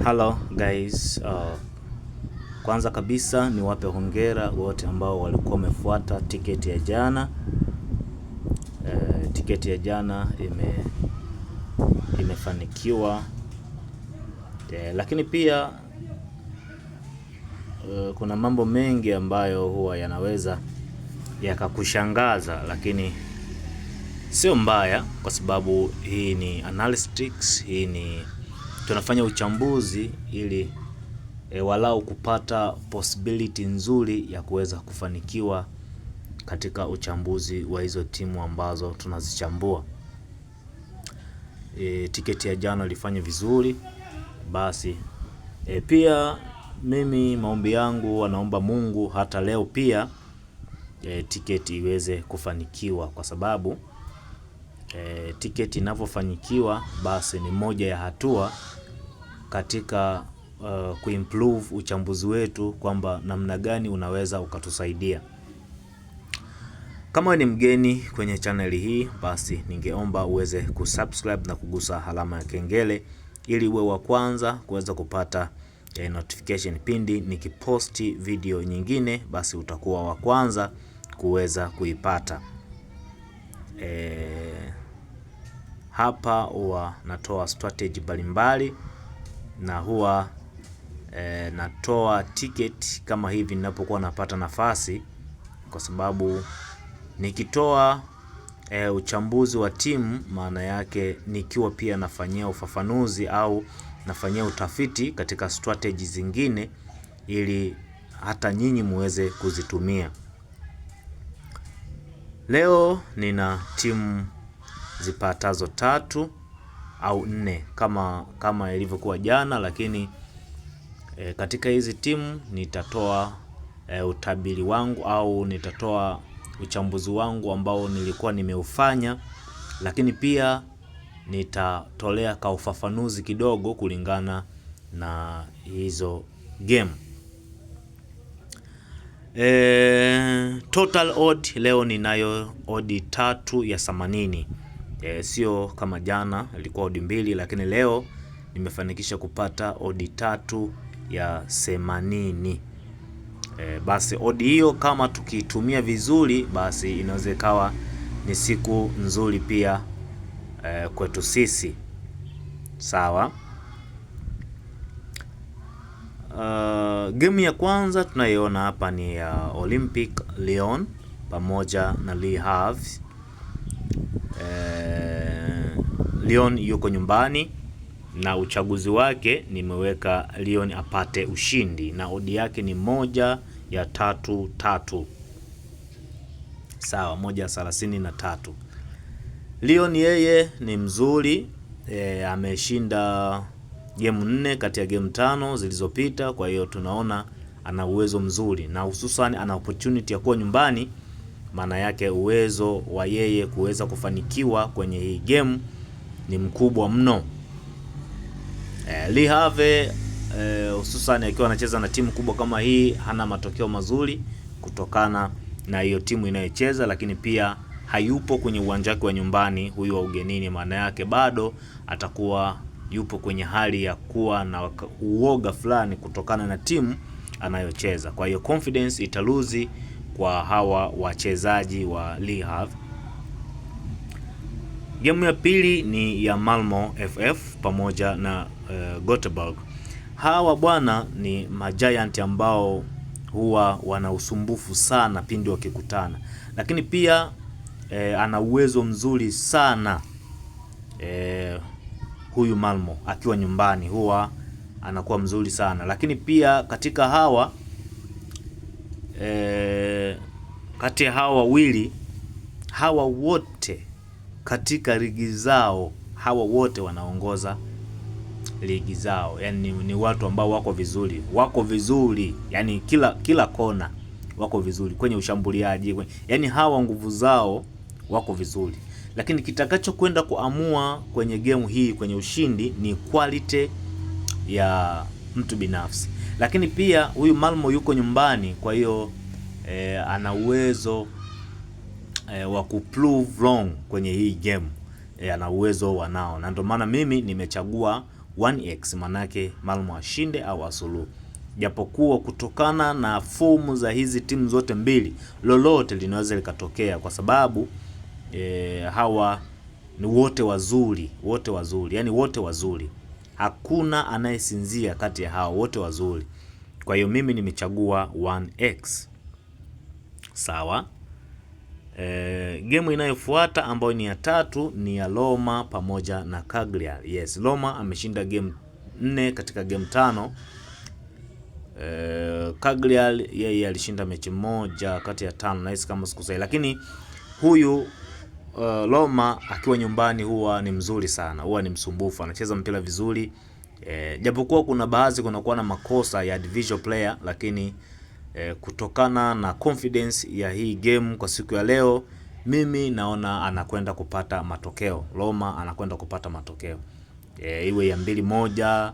Hello guys, kwanza kabisa ni wape hongera wote ambao walikuwa wamefuata tiketi ya jana. Tiketi ya jana imefanikiwa, lakini pia kuna mambo mengi ambayo huwa yanaweza yakakushangaza, lakini sio mbaya kwa sababu hii ni analytics, hii ni tunafanya uchambuzi ili walau kupata possibility nzuri ya kuweza kufanikiwa katika uchambuzi wa hizo timu ambazo tunazichambua. Tiketi ya jana ilifanya vizuri, basi pia mimi maombi yangu wanaomba Mungu hata leo pia tiketi iweze kufanikiwa, kwa sababu tiketi inavyofanikiwa basi ni moja ya hatua katika kuimprove uchambuzi wetu, kwamba namna gani unaweza ukatusaidia. Kama ni mgeni kwenye channel hii, basi ningeomba uweze kusubscribe na kugusa alama ya kengele ili uwe wa kwanza kuweza kupata notification pindi nikiposti video nyingine, basi utakuwa wa kwanza kuweza kuipata. Hapa huwa natoa strategy mbalimbali na huwa natoa ticket kama hivi ninapokuwa napata nafasi, kwa sababu nikitoa uchambuzi wa timu, maana yake nikiwa pia nafanyia ufafanuzi au nafanyia utafiti katika strategy zingine, ili hata nyinyi muweze kuzitumia. Leo nina timu zipatazo 3 au 4 kama ilivyokuwa jana, lakini katika hizi timu nitatoa utabiri wangu au nitatoa uchambuzi wangu ambao nilikuwa nimeufanya, lakini pia nitatolea ka ufafanuzi kidogo kulingana na hizo game. Total odd leo ninayo odd 3 ya 80. Sio kama jana ilikuwa odd 2, lakini leo nimefanikisha kupata odd 3 ya 80. Basi odd hiyo kama tukitumia vizuri, basi inaweza ikawa ni siku nzuri pia kwetu sisi. Sawa. Game ya kwanza tunaiona hapa ni ya Olympique Lyon pamoja na Le Havre. Lyon yuko nyumbani na uchaguzi wake nimeweka Lyon apate ushindi, na odi yake ni 1 ya 3-3. Sawa, 1.33. Lyon yeye ni mzuri, ameshinda game 4 kati ya game 5 zilizopita. Kwa hiyo tunaona ana uwezo mzuri, na hususan ana opportunity ya kuwa nyumbani, maana yake uwezo wa yeye kuweza kufanikiwa kwenye hii game ni mkubwa mno. Le Havre hususan akiwa anacheza na timu kubwa kama hii, hana matokeo mazuri kutokana na hiyo timu inayocheza, lakini pia hayupo kwenye uwanja wake wa nyumbani, huyu wa ugenini, maana yake bado atakuwa yupo kwenye hali ya kuwa na uoga fulani kutokana na timu anayocheza. Kwa hiyo confidence italuzi kwa hawa wachezaji wa Le Havre. Game ya pili ni ya Malmo FF pamoja na Göteborg. Hawa bwana ni majiant ambao huwa wana usumbufu sana pindi wakikutana, lakini pia ana uwezo mzuri sana. Huyu Malmo akiwa nyumbani huwa anakuwa mzuri sana, lakini pia katika hawa kati ya hawa wawili, hawa wote katika ligi zao, hawa wote wanaongoza ligi zao. Yani ni watu ambao wako vizuri, yani kila kona wako vizuri, kwenye ushambuliaji, yani hawa nguvu zao wako vizuri. Lakini kitakacho kwenda kuamua kwenye game hii, kwenye ushindi, ni quality ya mtu binafsi. Lakini pia huyu Malmo yuko nyumbani, kwa hiyo ana uwezo wa kuprove wrong kwenye hii game. Ana uwezo wanao, na ndio maana mimi nimechagua 1x, manake Malmo ashinde au asuluhu. Japokuwa kutokana na fomu za hizi timu zote mbili, lolote linaweza likatokea, kwa sababu hawa ni wote wazuri, yani wote wazuri, hakuna anayesinzia kati ya hao, wote wazuri. Kwa hiyo mimi nimechagua 1x. Sawa. Game inayofuata ambayo ni ya tatu ni ya Roma pamoja na Cagliari. Yes, Roma ameshinda game 4 katika game 5. Cagliari yeye alishinda mechi moja kati ya 5 nice kama sikusai, lakini huyu Roma akiwa nyumbani huwa ni mzuri sana, huwa ni msumbufu, anacheza mpira vizuri. Japokuwa kuna baadhi kunakuwa na makosa ya individual player, lakini kutokana na confidence ya hii game kwa siku ya leo, mimi naona anakwenda kupata matokeo. Roma anakwenda kupata matokeo, iwe ya 2-1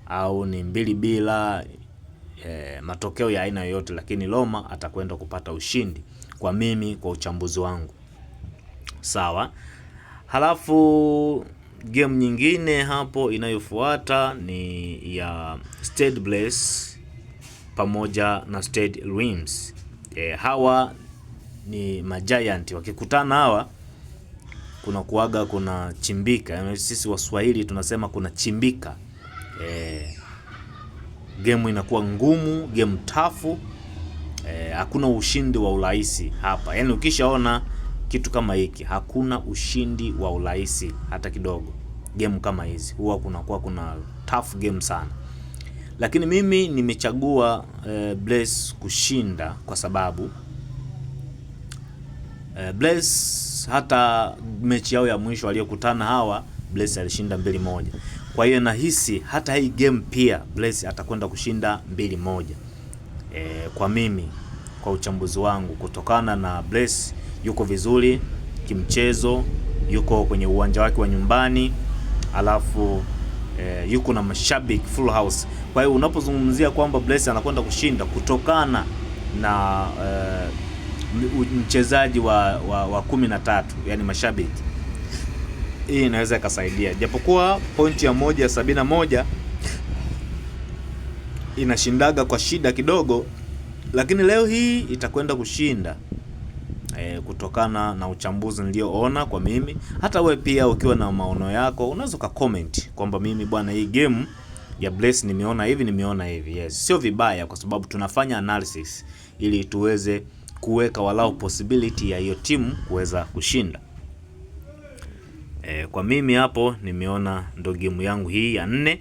au ni 2-0, matokeo ya aina yoyote, lakini Roma atakwenda kupata ushindi kwa mimi, kwa uchambuzi wangu. Sawa. Halafu game nyingine hapo inayofuata ni ya Stade Brest pamoja na Stade Reims. Hawa ni majiant, wakikutana hawa kuna chimbika. Sisi Waswahili tunasema kuna chimbika. Game inakuwa ngumu, game tafu. Hakuna ushindi wa urahisi hapa. Yaani ukishaona kitu kama hiki, hakuna ushindi wa urahisi hata kidogo. Game kama hizi huwa kuna tough game sana. Lakini mimi nimechagua Brest kushinda, kwa sababu Brest hata mechi yao ya mwisho aliyokutana hawa, Brest alishinda 2-1. Kwa hiyo nahisi hata hii game pia Brest atakwenda kushinda 2-1. Kwa mimi, kwa uchambuzi wangu, kutokana na Brest yuko vizuri kimchezo, yuko kwenye uwanja wake wa nyumbani, alafu yuko na mashabiki full house. Kwa hiyo unapozungumzia kwamba Brest anakwenda kushinda kutokana na mchezaji wa 13, yani mashabiki, hii inaweza ikasaidia. Japokuwa pointi ya 171 inashindaga kwa shida kidogo, lakini leo hii itakwenda kushinda kutokana na uchambuzi nilioona kwa mimi. Hata we pia ukiwa na maono yako unaweza ka comment kwamba mimi bwana, hii game ya Brest nimeona hivi. Yes, sio vibaya, kwa sababu tunafanya analysis ili tuweze kuweka walau possibility ya hiyo timu kuweza kushinda. Kwa mimi hapo nimeona ndo game yangu hii ya 4,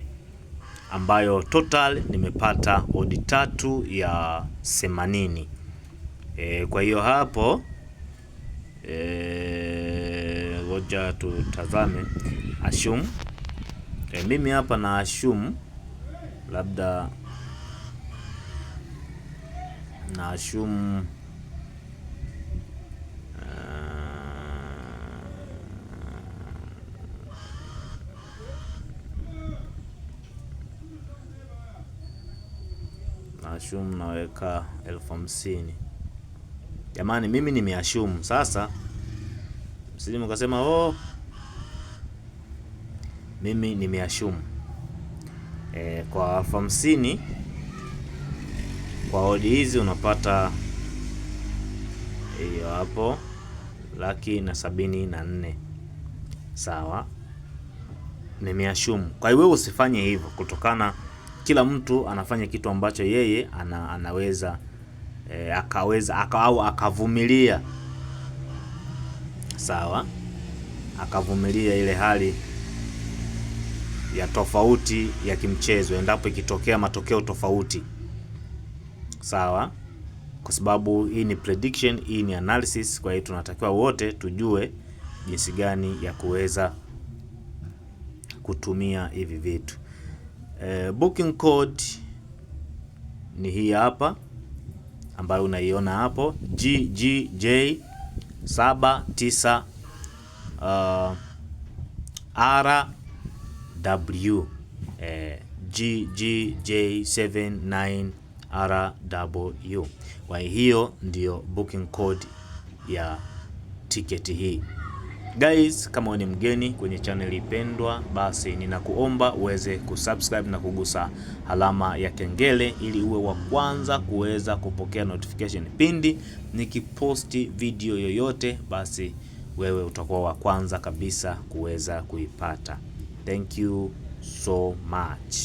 ambayo total nimepata odi 3 ya 80. Kwa hiyo hapo ngoja tutazame assume. Mimi hapa na assume, labda na assume naweka 50,000. Jamani, mimi nimeassume. Sasa msije mkasema mimi nimeassume. Kwa 50,000 kwa odi hizi unapata hiyo hapo 174,000. Sawa, nimeassume. Kwa hiyo wewe usifanye hivyo, kutokana kila mtu anafanya kitu ambacho yeye anaweza akavumilia. Sawa, akavumilia ile hali ya tofauti ya kimchezo endapo ikitokea matokeo tofauti. Sawa, kwa sababu hii ni prediction, hii ni analysis. Kwa hiyo tunatakiwa wote tujue jinsi gani ya kuweza kutumia hivi vitu. Booking code ni hii hapa ambayo unaiona hapo, GGJ79 RW, GGJ79 RW. Kwa hiyo ndio booking code ya tiketi hii. Guys, kama wewe ni mgeni kwenye channel pendwa, basi ninakuomba uweze kusubscribe na kugusa alama ya kengele ili uwe wa kwanza kuweza kupokea notification pindi nikiposti video yoyote, basi wewe utakuwa wa kwanza kabisa kuweza kuipata. Thank you so much.